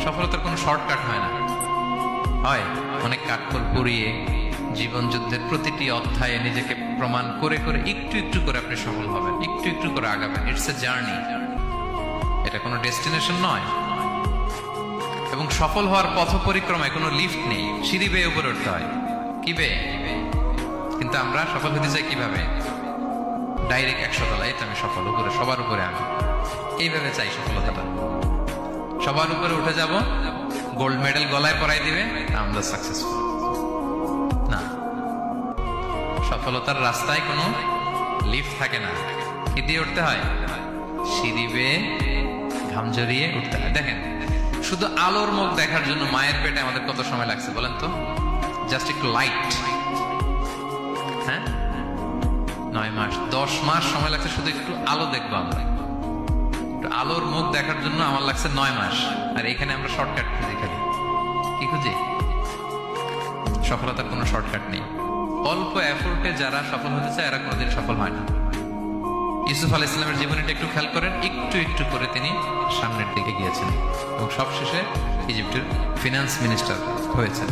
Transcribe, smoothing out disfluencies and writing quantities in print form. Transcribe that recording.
সফলতার কোনো শর্টকাট হয় না, হয় অনেক কাঠখড় পুড়িয়ে জীবন যুদ্ধের প্রতিটি অধ্যায়ে নিজেকে প্রমাণ করে করে একটু একটু করে আপনি সফল হবেন, একটু একটু করে আগাবেন। ইটস এ জার্নি, এটা কোনো ডেস্টিনেশন নয়। এবং সফল হওয়ার পথ পরিক্রমায় কোনো লিফট নেই, সিঁড়ি বেয়ে উপরে উঠতে হয়। কি বেয়ে? কিন্তু আমরা সফল হতে চাই কিভাবে? ডাইরেক্ট 100 তলায় তো আমি সফল, উপরে সবার উপরে আমি, এইভাবে চাই সফলতাটা। সবার উপরে উঠে যাব, গোল্ড মেডেল গলায় পরাই দিবে, আমরা সাকসেসফুল না। সফলতার রাস্তায় কোনো লিফট থাকে না। কি দিয়ে উঠতে হয়? সিঁড়ি বেয়ে ঘাম জড়িয়ে উঠতে হয়। দেখেন, শুধু আলোর মুখ দেখার জন্য মায়ের পেটে আমাদের কত সময় লাগছে বলেন তো? জাস্ট একটু লাইট, হ্যাঁ, 9 মাস 10 মাস সময় লাগছে শুধু একটু আলো দেখবো আমরা। একটু আলোর মুখ দেখার জন্য আমার লাগছে 9 মাস। আর এখানে আমরা শর্টকাট খুঁজি, খালি কি খুঁজি? সফলতার কোনো শর্টকাট নেই। অল্প এফোর্টে যারা সফল হতে চায় এরা কোনোদিন সফল হয় না। ইউসুফ আলাইহিস সালামের জীবনীটা একটু খেয়াল করেন, একটু একটু করে তিনি সামনের দিকে গিয়েছেন এবং সবশেষে ইজিপ্টের ফিনান্স মিনিস্টার হয়েছেন।